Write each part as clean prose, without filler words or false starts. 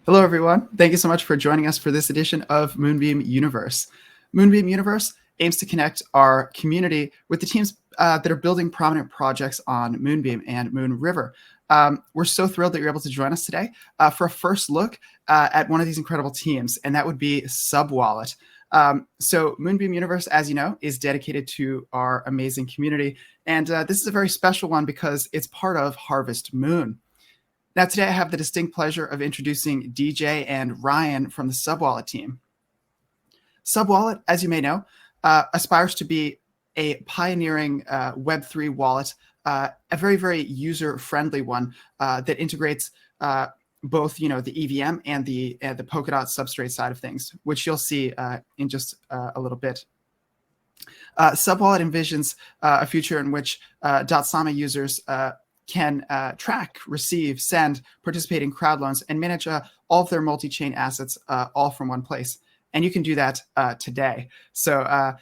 Hello, everyone. Thank you so much for joining us for this edition of Moonbeam Universe. Moonbeam Universe aims to connect our community with the teams that are building prominent projects on Moonbeam and Moon River. We're so thrilled that you're able to join us today for a first look at one of these incredible teams, and that would be SubWallet. So Moonbeam Universe, as you know, is dedicated to our amazing community, and this is a very special one because it's part of Harvest Moon. Now, today I have the distinct pleasure of introducing DJ and Ryan from the SubWallet team. SubWallet, as you may know, aspires to be a pioneering Web3 wallet, a very, very user-friendly one that integrates both, the EVM and the Polkadot substrate side of things, which you'll see in just a little bit. SubWallet envisions a future in which .sama users can track, receive, send, participate in crowd loans, and manage all of their multi-chain assets all from one place. And you can do that today. So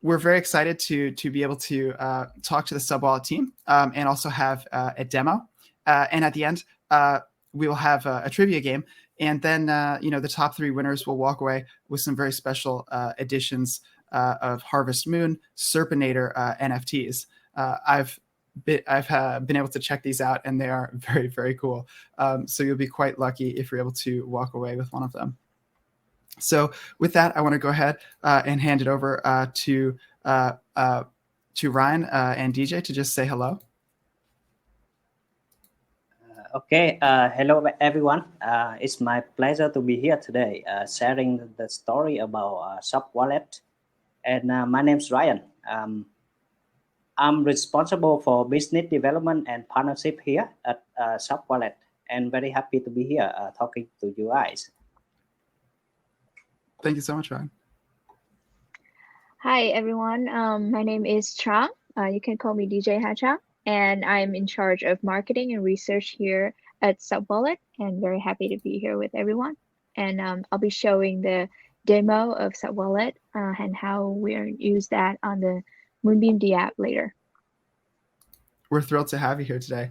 we're very excited to be able to talk to the SubWallet team and also have a demo. And at the end, we will have a trivia game. And then, the top 3 winners will walk away with some very special editions of Harvest Moon, Serpinator NFTs. I've been able to check these out, and they are very, very cool. So you'll be quite lucky if you're able to walk away with one of them. So with that, I want to go ahead and hand it over to Ryan and DJ to just say hello. Okay, hello everyone. It's my pleasure to be here today, sharing the story about SubWallet. And my name's Ryan. I'm responsible for business development and partnership here at SubWallet, and very happy to be here talking to you guys. Thank you so much, Ryan. Hi, everyone. My name is Trang. You can call me DJ Hacha, and I'm in charge of marketing and research here at SubWallet, and very happy to be here with everyone. And I'll be showing the demo of SubWallet and how we use that on the Moonbeam D app later. We're thrilled to have you here today.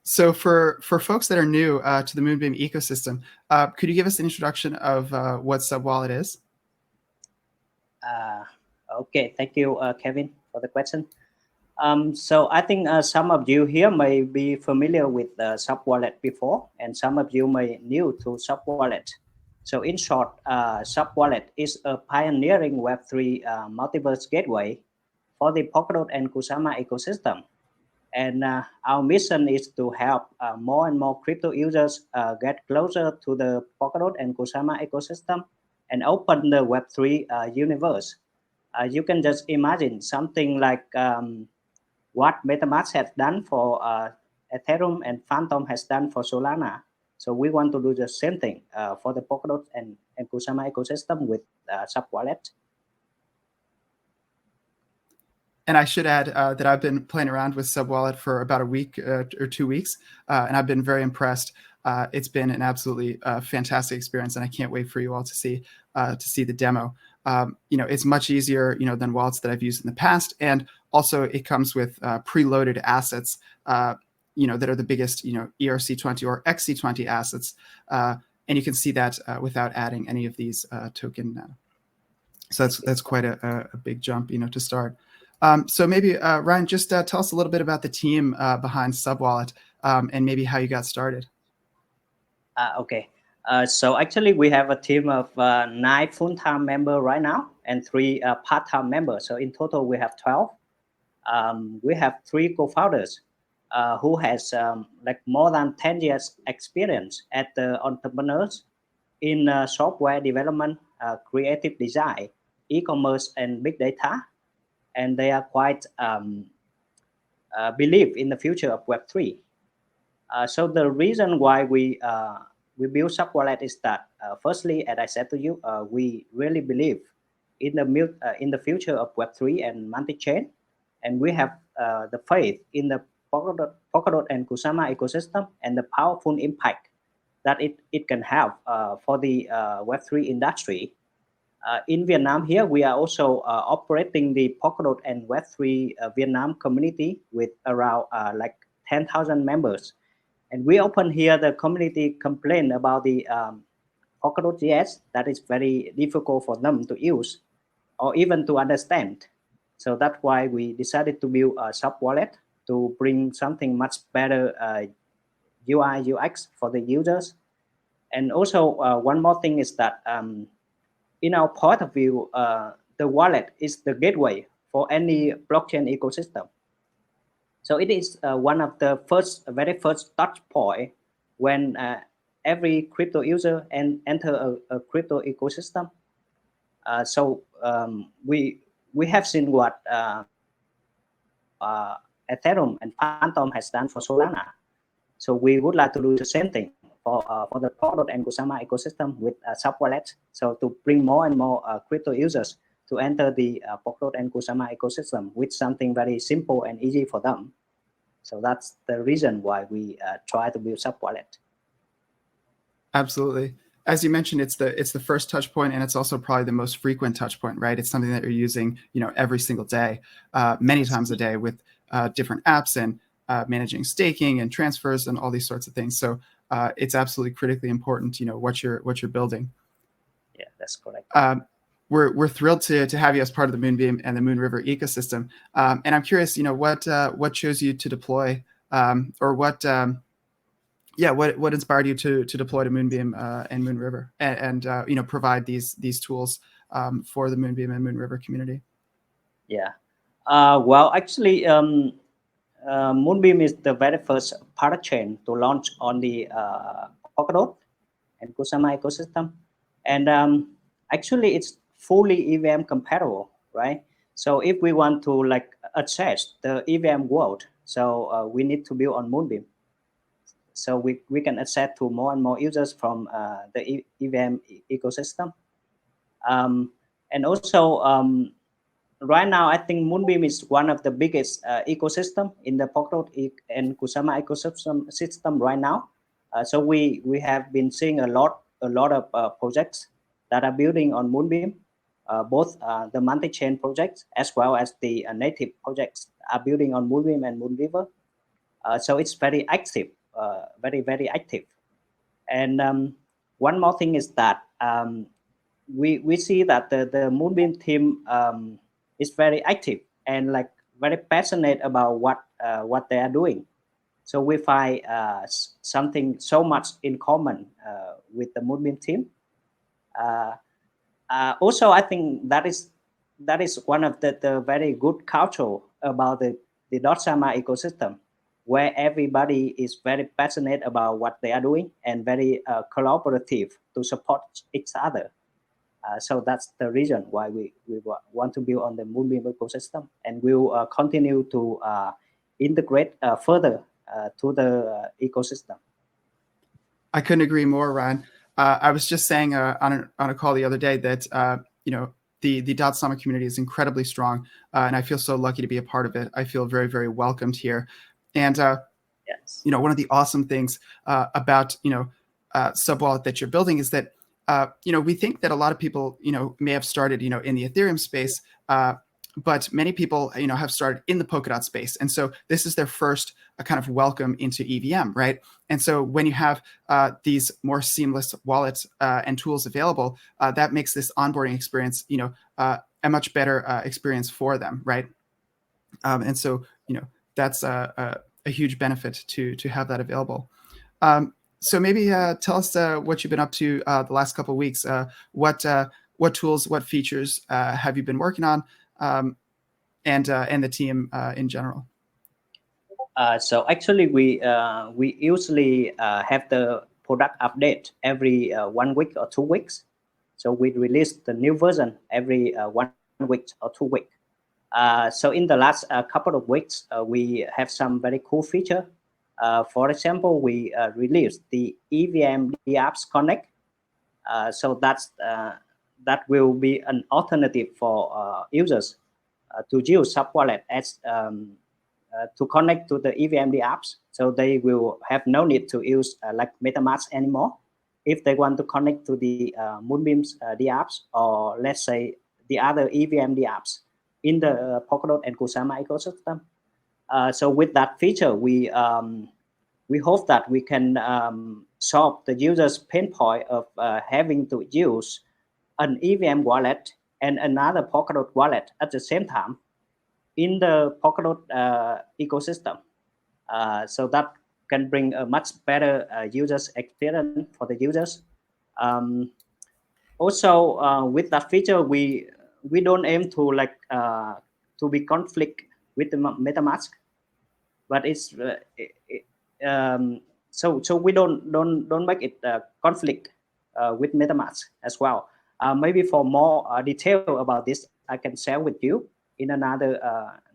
So for folks that are new to the Moonbeam ecosystem, could you give us an introduction of what SubWallet is? Okay, thank you, Kevin, for the question. So I think some of you here may be familiar with SubWallet before, and some of you may new to SubWallet. So in short, SubWallet is a pioneering Web3 multiverse gateway for the Polkadot and Kusama ecosystem. And our mission is to help more and more crypto users get closer to the Polkadot and Kusama ecosystem and open the Web3 universe. You can just imagine something like what MetaMask has done for Ethereum and Phantom has done for Solana. So we want to do the same thing for the Polkadot and Kusama ecosystem with SubWallet. And I should add that I've been playing around with SubWallet for about a week or 2 weeks, and I've been very impressed. It's been an absolutely fantastic experience, and I can't wait for you all to see the demo. It's much easier, than wallets that I've used in the past, and also it comes with preloaded assets, that are the biggest, ERC20 or XC20 assets, and you can see that without adding any of these token. So that's quite a big jump, to start. So maybe Ryan, just tell us a little bit about the team behind SubWallet and maybe how you got started. Okay. So actually we have a team of 9 full-time members right now and 3 part-time members. So in total we have 12. We have 3 co-founders who has more than 10 years experience as the entrepreneurs in software development, creative design, e-commerce, and big data. And they are quite believe in the future of Web3. So the reason why we build SubWallet is that firstly, as I said to you, we really believe in the future of Web3 and multi-chain, and we have the faith in the Polkadot and Kusama ecosystem and the powerful impact that it can have for the Web3 industry. In Vietnam here, we are also operating the Polkadot and Web3 Vietnam community with around 10,000 members. And we often hear the community complain about the Polkadot.js that is very difficult for them to use or even to understand. So that's why we decided to build a SubWallet to bring something much better UI UX for the users. And also one more thing is that in our point of view, the wallet is the gateway for any blockchain ecosystem. So it is one of the very first touch point when every crypto user enter a crypto ecosystem. So we have seen what Ethereum and Phantom has done for Solana. So we would like to do the same thing for the Polkadot and Kusama ecosystem with SubWallet. So to bring more and more crypto users to enter the Polkadot and Kusama ecosystem with something very simple and easy for them. So that's the reason why we try to build SubWallet. Absolutely. As you mentioned, it's the first touch point, and it's also probably the most frequent touch point, right? It's something that you're using, every single day, many times a day with different apps and managing staking and transfers and all these sorts of things. So it's absolutely critically important, what you're building. Yeah, that's correct. We're thrilled to have you as part of the Moonbeam and the Moon River ecosystem. And I'm curious, what chose you to deploy, or what inspired you to deploy to Moonbeam and Moon River and provide these tools for the Moonbeam and Moon River community? Yeah. Well, actually, Moonbeam is the very first parachain to launch on the Polkadot and Kusama ecosystem, and actually it's fully EVM compatible, right? So if we want to access the EVM world, so we need to build on Moonbeam. So we can access to more and more users from the EVM ecosystem. And also, right now, I think Moonbeam is one of the biggest ecosystem in the Polkadot and Kusama ecosystem right now. So we have been seeing a lot of projects that are building on Moonbeam, both the multi-chain projects as well as the native projects are building on Moonbeam and Moon River. So it's very active, very active. And one more thing is that we see that the Moonbeam team is very active and very passionate about what they are doing. So we find something so much in common with the Moonbeam team. Also, I think that is one of the very good culture about the Dot-Sama ecosystem, where everybody is very passionate about what they are doing and very collaborative to support each other. So that's the reason why we want to build on the Moonbeam ecosystem, and we'll continue to integrate further to the ecosystem. I couldn't agree more, Ryan. I was just saying on a call the other day that the Dot-Sama community is incredibly strong, and I feel so lucky to be a part of it. I feel very, very welcomed here. And yes, one of the awesome things about SubWallet that you're building is that we think that a lot of people may have started in the Ethereum space, but many people have started in the Polkadot space, and so this is their first kind of welcome into EVM, right? And so when you have these more seamless wallets and tools available, that makes this onboarding experience a much better experience for them, right? And so that's a huge benefit to have that available. So maybe tell us what you've been up to the last couple of weeks. What tools, what features have you been working on, and the team in general? So actually, we usually have the product update every 1 week or 2 weeks. So we release the new version every 1 week or 2 weeks. So in the last couple of weeks, we have some very cool feature. For example, we released the EVM apps Connect. So that will be an alternative for users to use SubWallet as to connect to the EVM apps. So they will have no need to use like MetaMask anymore if they want to connect to the Moonbeam's apps, or let's say the other EVM apps in the Polkadot and Kusama ecosystem. So with that feature, we we hope that we can solve the user's pain point of having to use an EVM wallet and another Polkadot wallet at the same time in the Polkadot ecosystem. So that can bring a much better users experience for the users. Also, with that feature, we don't aim to to be conflict with the MetaMask, but it's so we don't make it conflict with MetaMask as well. Maybe for more detail about this, I can share with you in another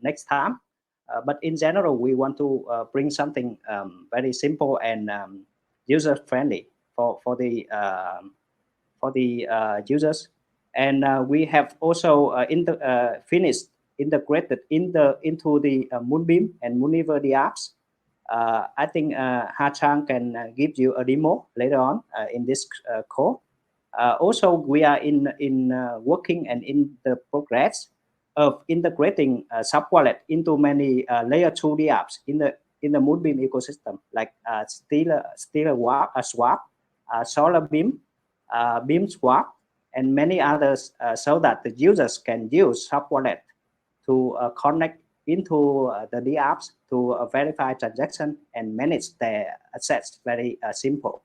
next time. But in general, we want to bring something very simple and user friendly for the users. And we have also finished integrated into the Moonbeam and Mooniverse apps. I think Trang can give you a demo later on in this call. Also, we are in working and in the progress of integrating SubWallet into many layer 2 apps in the Moonbeam ecosystem, like Stellar Swap, Solar Beam, Beam Swap, and many others, so that the users can use SubWallet to connect into the apps to verify transaction and manage their assets very simple.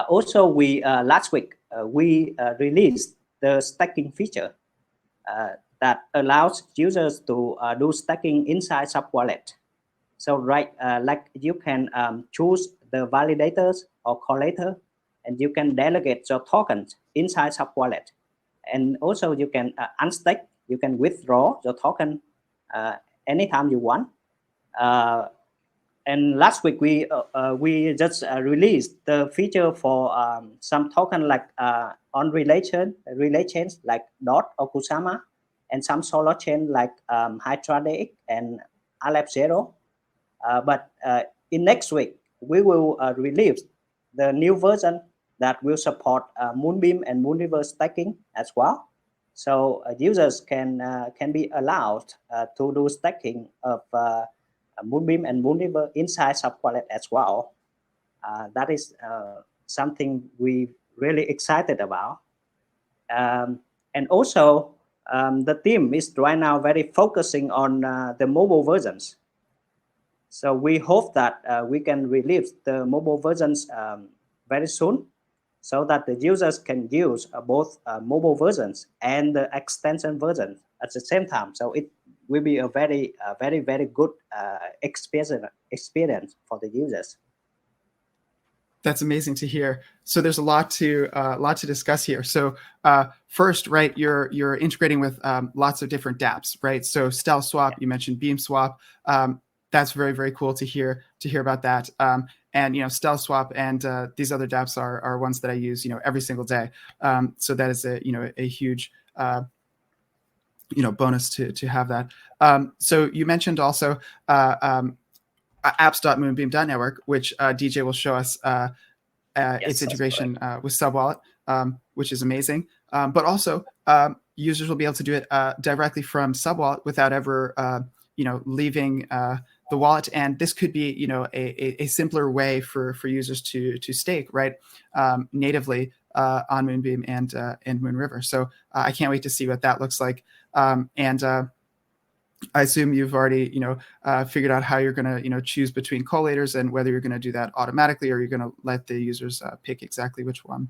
Also, we last week we released the stacking feature that allows users to do stacking inside SubWallet. So like you can choose the validators or collator, and you can delegate your tokens inside SubWallet. And also you can unstack, you can withdraw your token anytime you want. And last week we just released the feature for some token like on relay chains like Dot or Kusama, and some solo chain like HydraDX and Aleph Zero. But in next week we will release the new version that will support Moonbeam and Mooniverse stacking as well. So users can be allowed to do stacking of Moonbeam and Mooniverse inside SubWallet as well. That is something we really excited about. And also the team is right now very focusing on the mobile versions. So we hope that we can release the mobile versions very soon, so that the users can use both mobile versions and the extension version at the same time. So it will be a very good experience for the users. That's amazing to hear. So there's a lot to discuss here. So first, right, you're integrating with lots of different dApps, right? So Stel Swap, you mentioned Beam Swap. That's very cool to hear about that. And Stel Swap and these other dApps are ones that I use every single day. So that is a huge bonus to have that. So you mentioned also apps.moonbeam.network, which DJ will show us its integration with SubWallet, which is amazing. But also users will be able to do it directly from SubWallet without ever leaving the wallet. And this could be a simpler way for users to stake right natively on Moonbeam and Moonriver. So I can't wait to see what that looks like. And I assume you've already figured out how you're going to choose between collators, and whether you're going to do that automatically or you're going to let the users pick exactly which one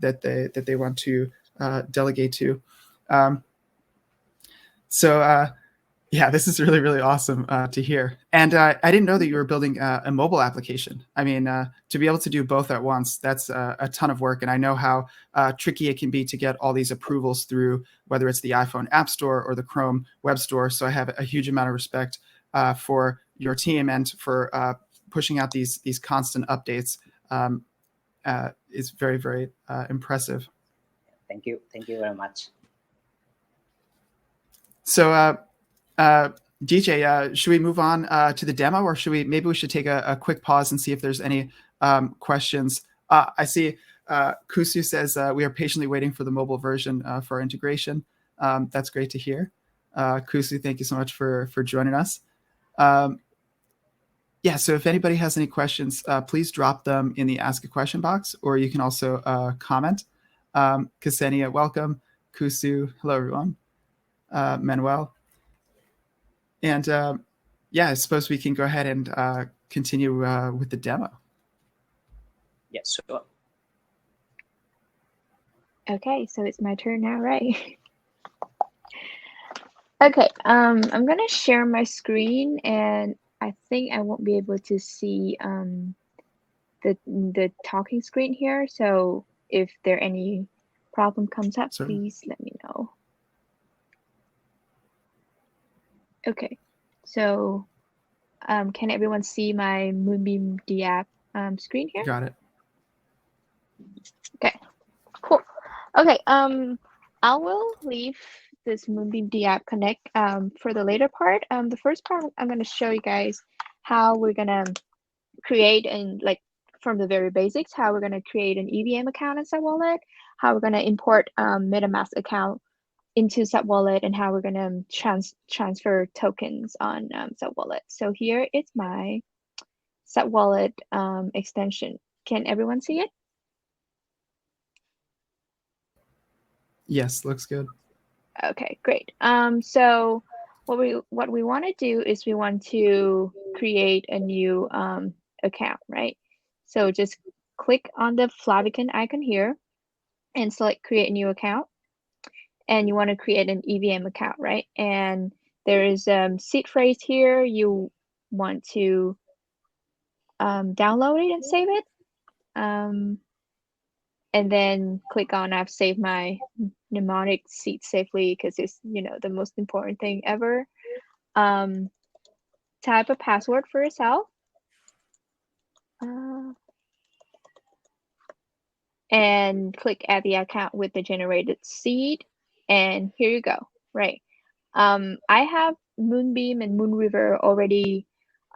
that they want to delegate to. Yeah, this is really awesome to hear. And I didn't know that you were building a mobile application. I mean, to be able to do both at once, that's a ton of work. And I know how tricky it can be to get all these approvals through, whether it's the iPhone App Store or the Chrome Web Store. So I have a huge amount of respect for your team and for pushing out these constant updates. Is very impressive. Thank you very much. So DJ, should we move on to the demo, or maybe we should take a quick pause and see if there's any questions? I see Kusu says we are patiently waiting for the mobile version for our integration. That's great to hear. Kusu, thank you so much for joining us. Yeah, so if anybody has any questions, please drop them in the Ask a Question box, or you can also comment. Ksenia, welcome. Kusu, hello everyone. Manuel. And yeah, I suppose we can go ahead and continue with the demo. Yes, sure. Okay, so it's my turn now, right? Okay, I'm gonna share my screen, and I think I won't be able to see the talking screen here. So if there any problem comes up, please let me know. Okay, so can everyone see my Moonbeam DApp screen here? Got it. Okay, cool. Okay, I will leave this Moonbeam DApp Connect for the later part. The first part, I'm going to show you guys how we're going to create, and like from the very basics, how we're going to create an EVM account in SubWallet, how we're going to import MetaMask account into SubWallet, and how we're going to transfer tokens on SubWallet. So here is my SubWallet extension. Can everyone see it? Yes, looks good. Okay, great. So what we want to do is we want to create a new account, right? So just click on the favicon icon here and select create new account. And you want to create an EVM account, right? And there is seed phrase here. You want to download it and save it. And then click on I've saved my mnemonic seed safely, because it's, you know, the most important thing ever. Type a password for yourself. And click add the account with the generated seed. And here you go, right? I have Moonbeam and Moonriver already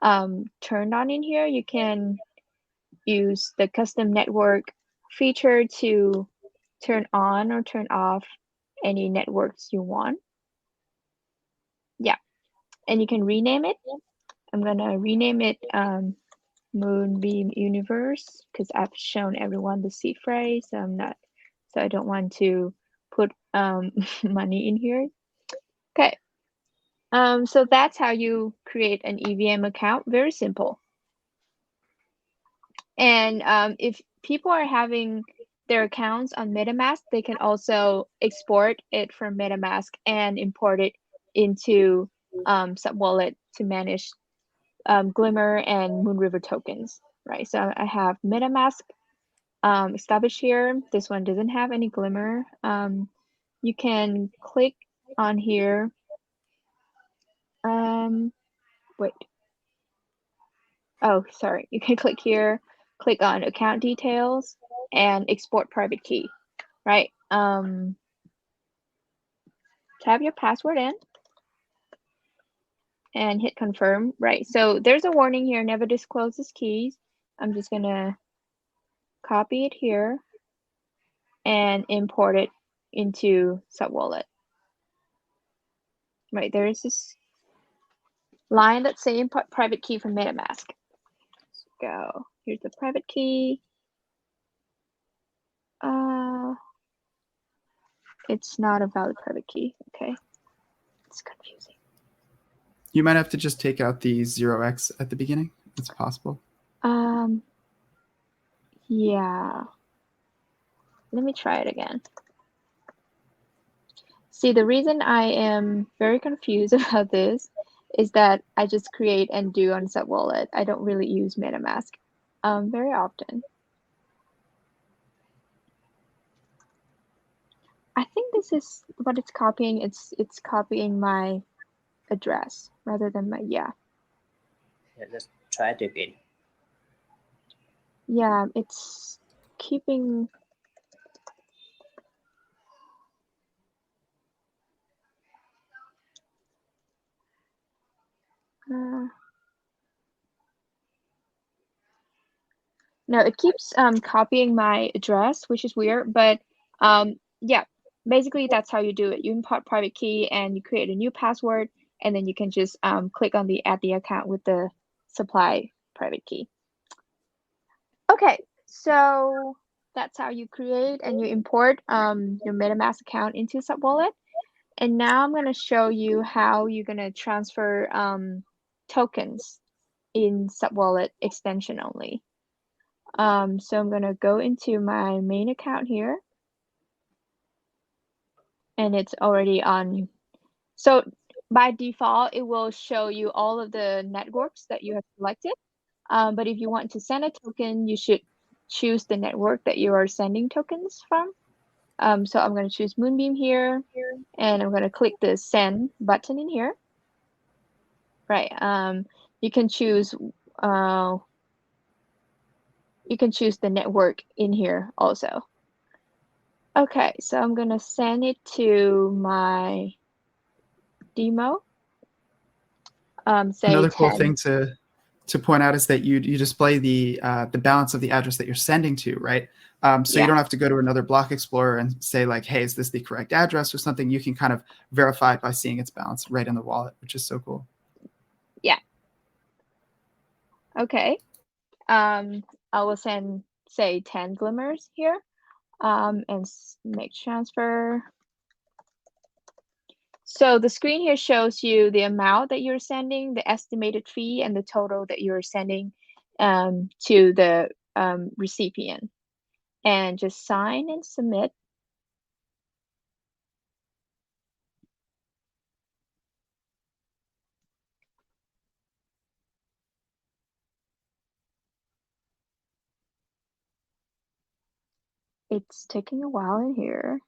turned on in here. You can use the custom network feature to turn on or turn off any networks you want. Yeah, and you can rename it. I'm gonna rename it Moonbeam Universe, because I've shown everyone the seed phrase. So I don't want to put money in here. Okay. So that's how you create an EVM account. Very simple. And if people are having their accounts on MetaMask, they can also export it from MetaMask and import it into SubWallet to manage Glimmer and Moonriver tokens, right? So I have MetaMask established here. This one doesn't have any Glimmer. You can click on here. Wait. Oh, sorry. You can click here, click on account details, and export private key, right? Type your password in and hit confirm, right? So there's a warning here, never disclose these keys. I'm just gonna copy it here and import it into SubWallet. Right, there's this line that says import private key from MetaMask. Let's go. Here's the private key. It's not a valid private key. Okay, it's confusing. You might have to just take out the 0x at the beginning. It's possible. Yeah. Let me try it again. See, the reason I am very confused about this is that I just create and do on SubWallet. I don't really use MetaMask very often. I think this is what it's copying. It's copying my address rather than my, yeah. Let's try it again. Yeah, it's keeping. No, it keeps copying my address, which is weird, but yeah, basically that's how you do it. You import private key and you create a new password, and then you can just click on the add the account with the supply private key. Okay, so that's how you create and you import your MetaMask account into SubWallet. And now I'm going to show you how you're going to transfer tokens in SubWallet extension only. So I'm going to go into my main account here. And it's already on. So by default, it will show you all of the networks that you have selected. But if you want to send a token, you should choose the network that you are sending tokens from. So I'm going to choose Moonbeam here, and I'm going to click the send button in here. Right. You can choose the network in here also. Okay, so I'm going to send it to my demo. Say Another cool 10. thing to point out is that you display the balance of the address that you're sending to, right? So you don't have to go to another block explorer and say like, hey, is this the correct address or something? You can kind of verify it by seeing its balance right in the wallet, which is so cool. Yeah. Okay. I will send, say, 10 glimmers here, and make transfer. So the screen here shows you the amount that you're sending, the estimated fee, and the total that you're sending to the recipient. And just sign and submit. It's taking a while in here.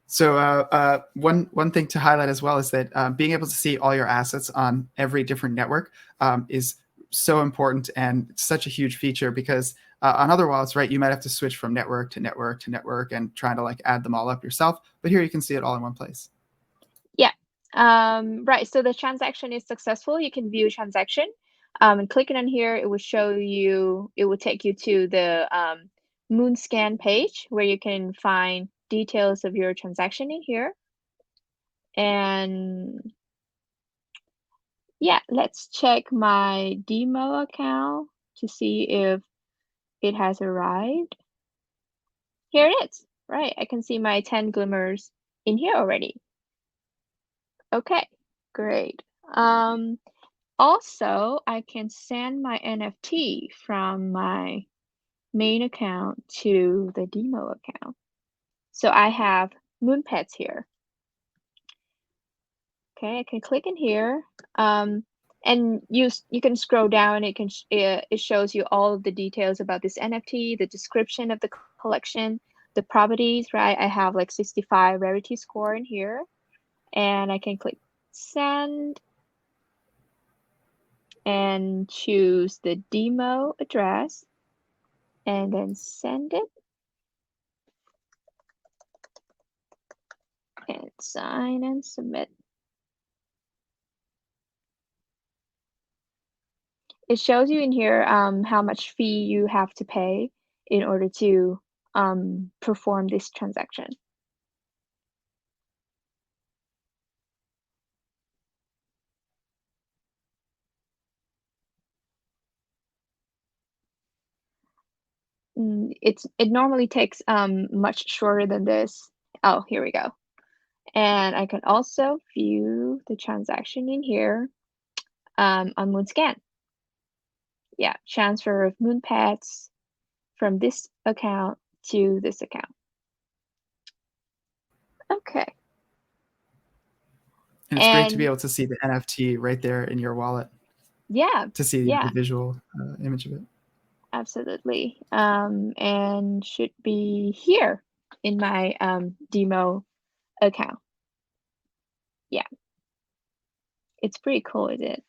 So one thing to highlight as well is that being able to see all your assets on every different network is so important and such a huge feature, because on other wallets, right, you might have to switch from network to network to network and trying to like add them all up yourself. But here you can see it all in one place. Yeah. Right. So the transaction is successful. You can view transaction. And clicking on here, it will show you. It will take you to the Moonscan page where you can find details of your transaction in here. And yeah, let's check my demo account to see if it has arrived. Here it is. Right. I can see my 10 glimmers in here already. Okay, great. Also, I can send my NFT from my main account to the demo account. So I have Moonpets here. Okay, I can click in here, and you can scroll down. It shows you all of the details about this NFT, the description of the collection, the properties. Right, I have like 65 rarity score in here, and I can click send and choose the demo address and then send it and sign and submit. It shows you in here how much fee you have to pay in order to perform this transaction. It normally takes much shorter than this. Oh, here we go. And I can also view the transaction in here on Moonscan. Yeah, transfer of Moonpets from this account to this account. Okay. And it's great to be able to see the NFT right there in your wallet. Yeah. To see the visual image of it. Absolutely. And should be here in my demo account. Yeah. It's pretty cool, isn't it?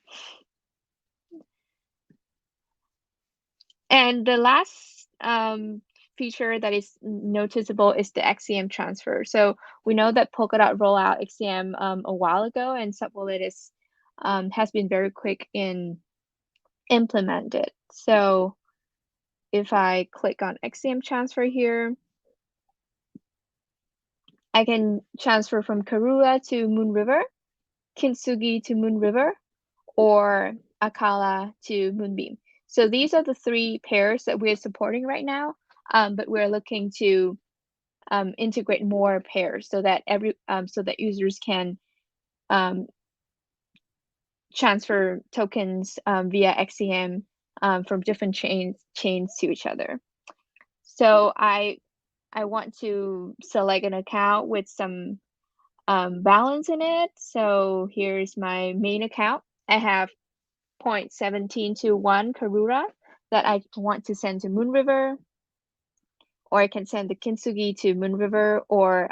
And the last feature that is noticeable is the XCM transfer. So we know that Polkadot rolled out XCM a while ago, and SubWallet has been very quick in implement it. So if I click on XCM transfer here, I can transfer from Karura to Moon River, Kintsugi to Moon River, or Akala to Moonbeam. So these are the 3 pairs that we're supporting right now, but we're looking to integrate more pairs so that users can transfer tokens via XCM from different chains to each other. So I want to select an account with some balance in it. So here's my main account. I have 0.1721 Karura that I want to send to Moon River, or I can send the Kintsugi to Moon River, or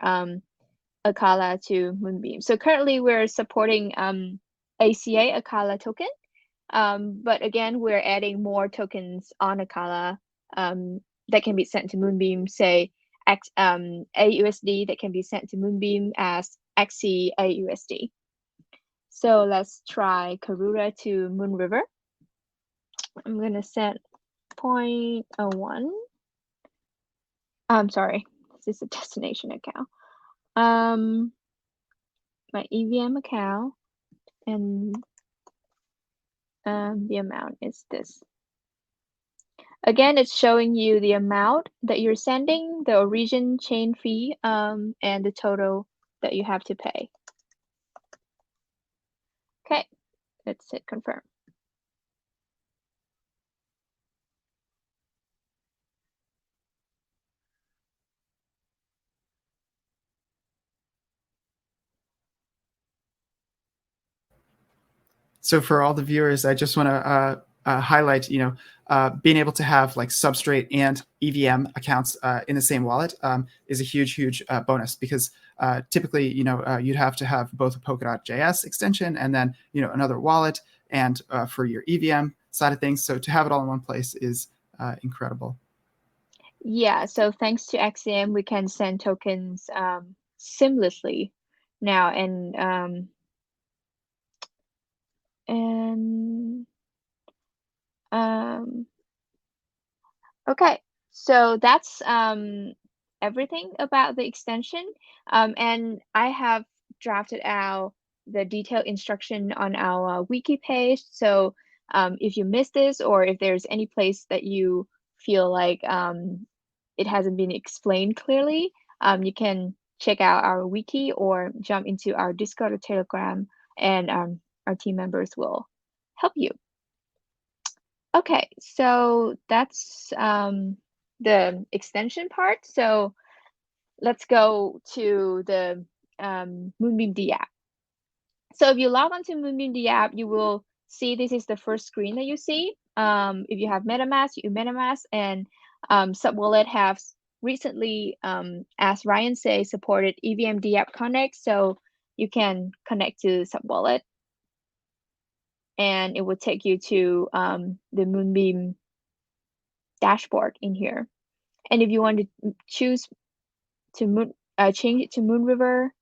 Akala to Moonbeam. So currently we're supporting ACA Akala token, but again, we're adding more tokens on Akala that can be sent to Moonbeam, say AUSD that can be sent to Moonbeam as XC AUSD. So let's try Karura to Moon River. I'm going to set 0.01. I'm sorry, this is a destination account. My EVM account, and the amount is this. Again, it's showing you the amount that you're sending, the origin chain fee, and the total that you have to pay. Okay, let's hit confirm. So for all the viewers, I just want to highlight, being able to have like Substrate and EVM accounts in the same wallet is a huge bonus, because typically, you'd have to have both a Polkadot.js extension and then, another wallet and for your EVM side of things. So to have it all in one place is incredible. Yeah, so thanks to XCM, we can send tokens seamlessly now, okay, so that's everything about the extension, and I have drafted out the detailed instruction on our wiki page. So if you missed this, or if there's any place that you feel like it hasn't been explained clearly, you can check out our wiki or jump into our Discord or Telegram, and our team members will help you. Okay, so that's the extension part. So let's go to the Moonbeam D app. So if you log on to Moonbeam D app, you will see this is the first screen that you see. If you have MetaMask, you MetaMask, and SubWallet has recently, as Ryan says, supported EVM D app Connect, so you can connect to SubWallet, and it will take you to the Moonbeam dashboard in here. And if you want to choose to change it to Moon River,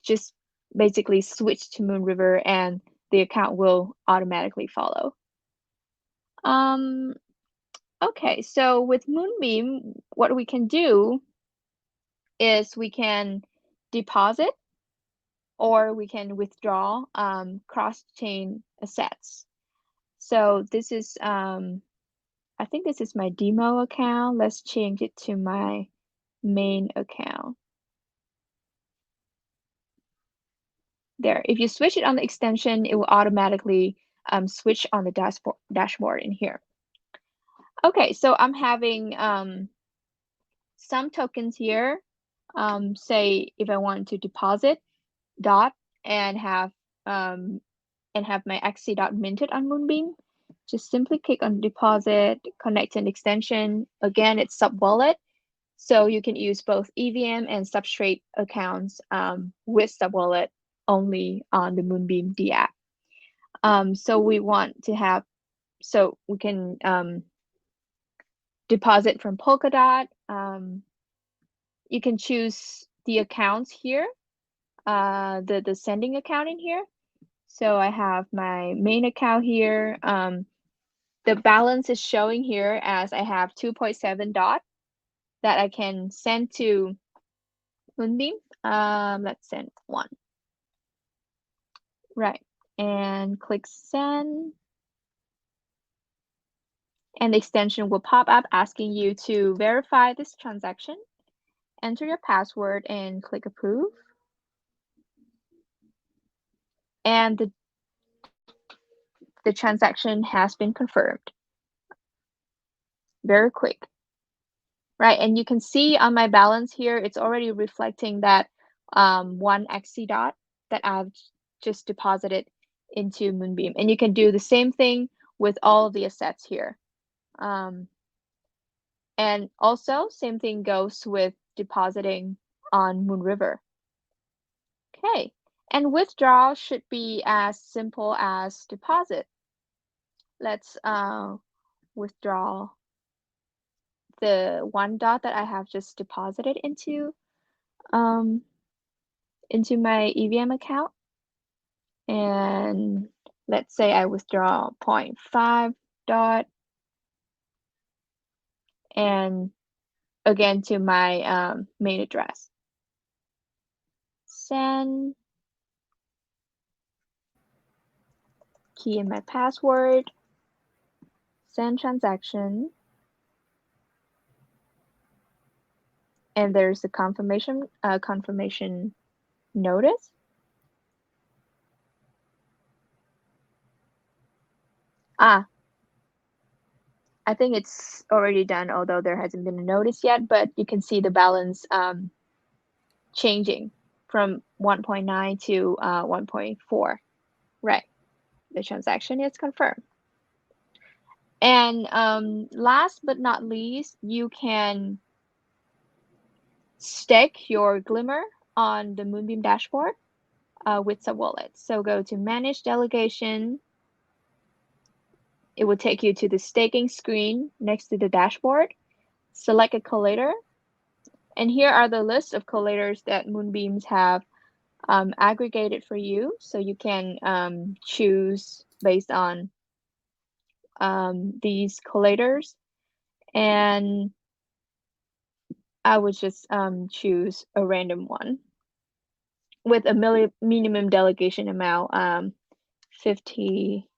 just basically switch to Moon River and the account will automatically follow. Okay, so with Moonbeam, what we can do is we can deposit or we can withdraw cross-chain assets. So this is, I think this is my demo account. Let's change it to my main account. There, if you switch it on the extension, it will automatically switch on the dashboard in here. Okay, so I'm having some tokens here. Say if I want to deposit dot and have my XC dot minted on Moonbeam, just simply click on deposit, connect an extension. Again, it's SubWallet, so you can use both EVM and Substrate accounts with SubWallet only on the Moonbeam D app. So we want to have, so we can deposit from Polkadot. You can choose the accounts here, the sending account in here. So I have my main account here. The balance is showing here as I have 2.7 DOT that I can send to Moonbeam. Let's send 1. Right, and click send. And the extension will pop up asking you to verify this transaction. Enter your password and click approve. And the transaction has been confirmed. Very quick. Right, and you can see on my balance here, it's already reflecting that 1 XC dot that I've just deposited into Moonbeam. And you can do the same thing with all of the assets here. And also, same thing goes with depositing on Moonriver. Okay, and withdrawal should be as simple as deposit. Let's withdraw the 1 dot that I have just deposited into my EVM account. And let's say I withdraw 0.5 dot, and again to my main address. Send. Key in my password. Send transaction. And there's a confirmation notice. I think it's already done, although there hasn't been a notice yet, but you can see the balance changing from 1.9 to 1.4. Right, the transaction is confirmed. And last but not least, you can stake your Glimmer on the Moonbeam dashboard with SubWallet. So go to Manage Delegation. It will take you to the staking screen next to the dashboard. Select a collator. And here are the list of collators that Moonbeams have aggregated for you. So you can choose based on these collators. And I would just choose a random one with a minimum delegation amount, 50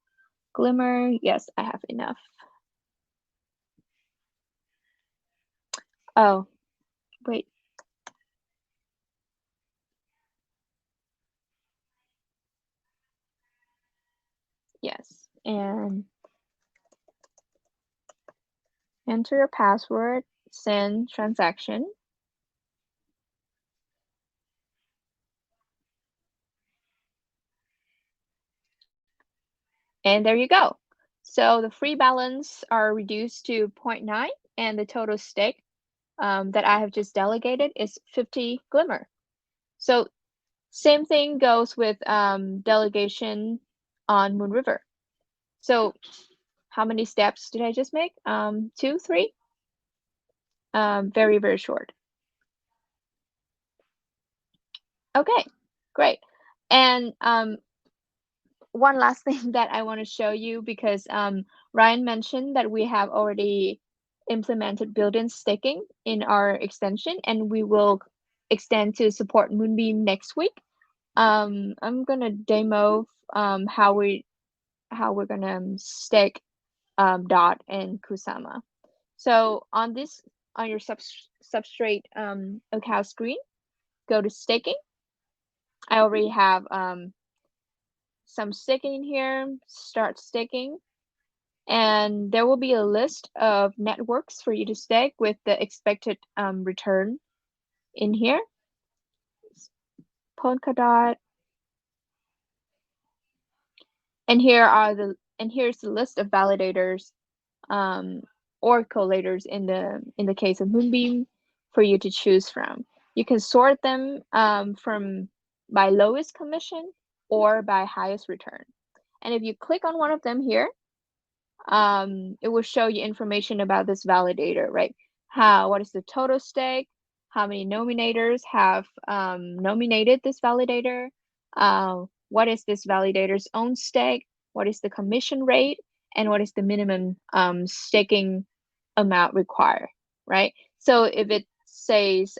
Glimmer. Yes, I have enough. Oh, wait. Yes, and enter your password, send transaction. And there you go. So the free balance are reduced to 0.9, and the total stake that I have just delegated is 50 Glimmer. So same thing goes with delegation on Moonriver. So how many steps did I just make? 2, 3? Very, very short. Okay, great. And one last thing that I want to show you, because Ryan mentioned that we have already implemented built-in staking in our extension, and we will extend to support Moonbeam next week. I'm gonna demo how we're gonna stake Dot and Kusama. So on your substrate account screen, go to staking. I already have some staking here, start staking, and there will be a list of networks for you to stake with the expected return in here. Polkadot, and here's the list of validators or collators in the case of Moonbeam for you to choose from. You can sort them by lowest commission or by highest return. And if you click on one of them here, it will show you information about this validator, right? What is the total stake? How many nominators have nominated this validator? What is this validator's own stake? What is the commission rate? And what is the minimum staking amount required, right? So if it says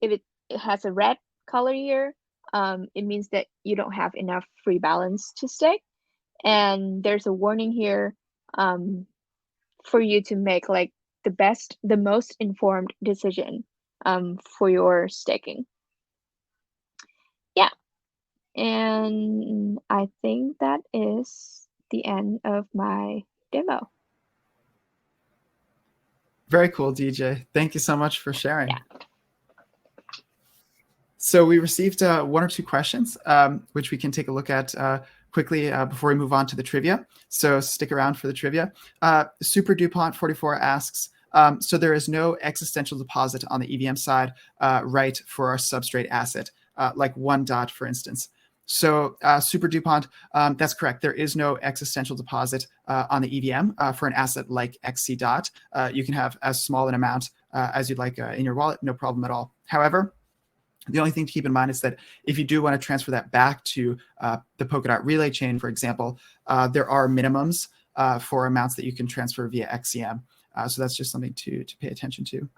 if it has a red color here, it means that you don't have enough free balance to stake. And there's a warning here for you to make like the most informed decision for your staking. Yeah. And I think that is the end of my demo. Very cool, DJ. Thank you so much for sharing. Yeah. So we received 1 or 2 questions, which we can take a look at quickly before we move on to the trivia. So stick around for the trivia. Super DuPont 44 asks, so there is no existential deposit on the EVM side, right, for our substrate asset, like 1DOT, for instance. So Super DuPont, that's correct. There is no existential deposit on the EVM for an asset like XC.DOT. You can have as small an amount as you'd like in your wallet, no problem at all. However, the only thing to keep in mind is that if you do want to transfer that back to the Polkadot relay chain, for example, there are minimums for amounts that you can transfer via XCM. So that's just something to pay attention to.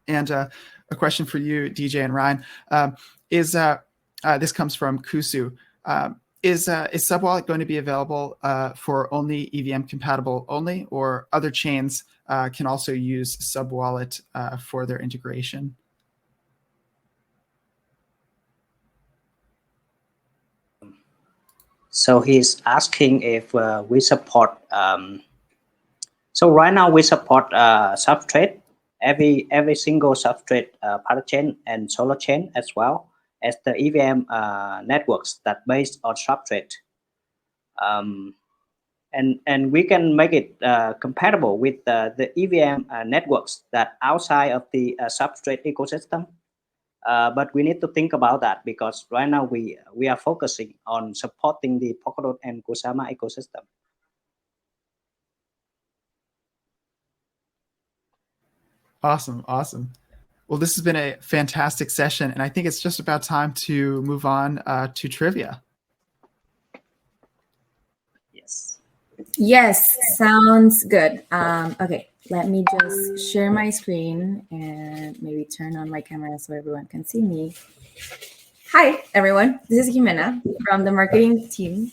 And a question for you, DJ and Ryan, this comes from Kusu. Is SubWallet going to be available for only EVM compatible only, or other chains can also use SubWallet for their integration? So he's asking if we support. So right now we support substrate, every single substrate, pilot chain and solo chain, as well as the EVM networks that based on substrate. And we can make it compatible with the EVM networks that outside of the substrate ecosystem. But we need to think about that, because right now we are focusing on supporting the Polkadot and Kusama ecosystem. Awesome. Well, this has been a fantastic session, and I think it's just about time to move on to trivia. Yes, sounds good. Okay, let me just share my screen and maybe turn on my camera so everyone can see me. Hi, everyone. This is Jimena from the marketing team.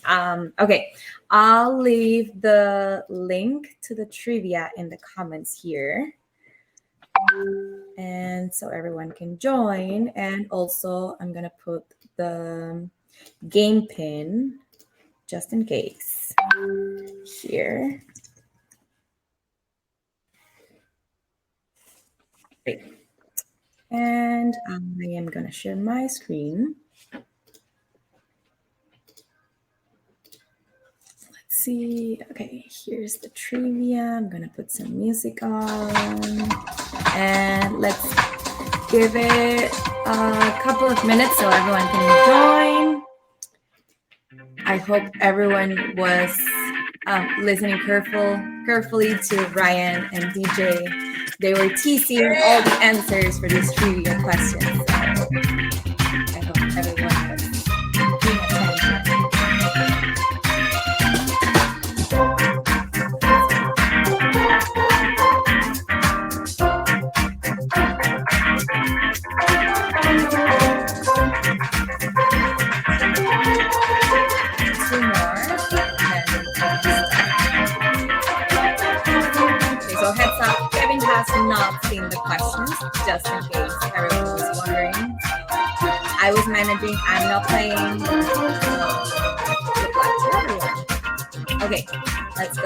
Okay, I'll leave the link to the trivia in the comments here. And so everyone can join. And also, I'm going to put the game pin just in case here. Great. And I am going to share my screen. Let's see. Okay, here's the trivia. I'm going to put some music on. And let's give it a couple of minutes so everyone can join. I hope everyone was listening carefully to Ryan and DJ. They were teasing all the answers for these trivia questions. So I hope everyone was paying attention. Not seen the questions, just in case everyone was wondering. I was managing, I'm not playing. Good luck to everyone. Okay, let's go.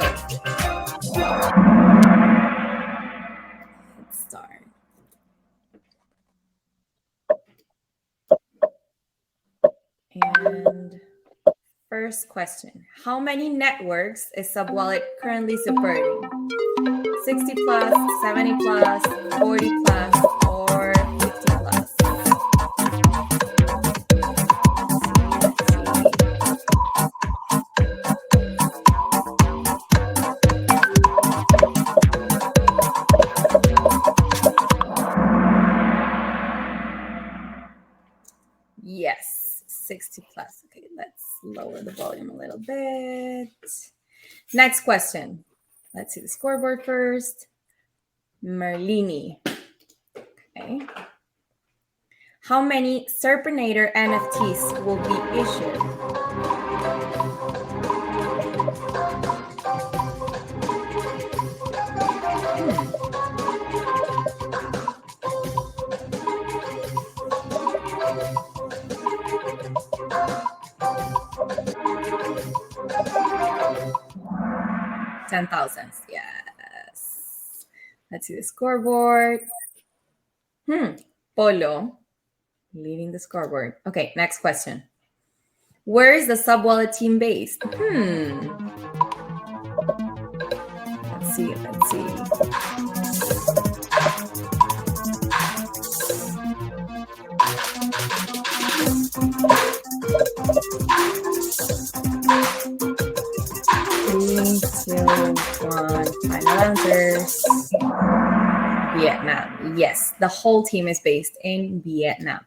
Let's start. And first question, how many networks is SubWallet currently supporting? 60 plus, 70 plus, 40 plus, or 50 plus? Yes, 60 plus. Okay, let's lower the volume a little bit. Next question. Let's see the scoreboard first. Merlini. Okay. How many Serpinator NFTs will be issued? $10,000. Yes. Let's see the scoreboard. Polo leading the scoreboard. Okay, next question. Where is the SubWallet team based? Let's see. Three, two, one. Final answers. Vietnam. Yes, the whole team is based in Vietnam.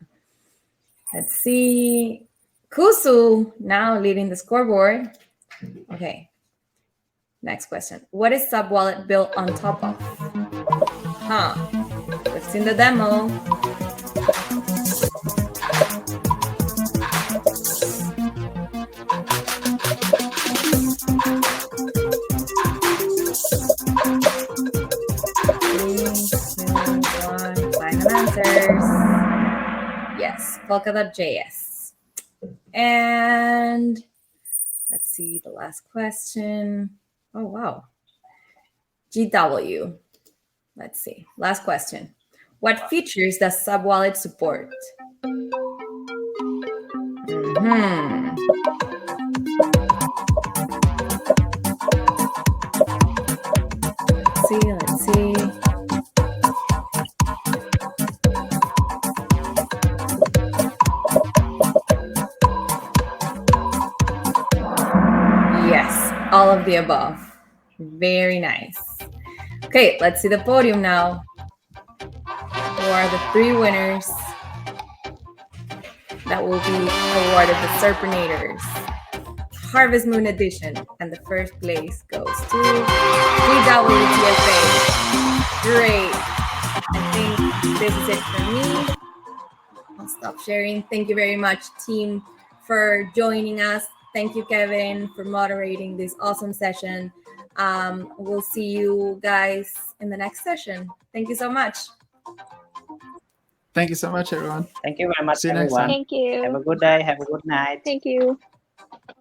Let's see. Kusu now leading the scoreboard. Okay. Next question. What is SubWallet built on top of? We've seen the demo. Final answers. Yes, Polkadot.js. And let's see the last question. Oh, wow. GW. Let's see. Last question. What features does SubWallet support? Let's see. Yes, all of the above. Very nice. Okay, let's see the podium now. Who are the 3 winners that will be awarded the Serpinators Harvest Moon Edition? And the first place goes to GWTFA. Great. I think this is it for me. I'll stop sharing. Thank you very much, team, for joining us. Thank you, Kevin, for moderating this awesome session. We'll see you guys in the next session. Thank you so much. Thank you so much, everyone. Thank you very much, See you next everyone. time. Thank you. Have a good day. Have a good night. Thank you.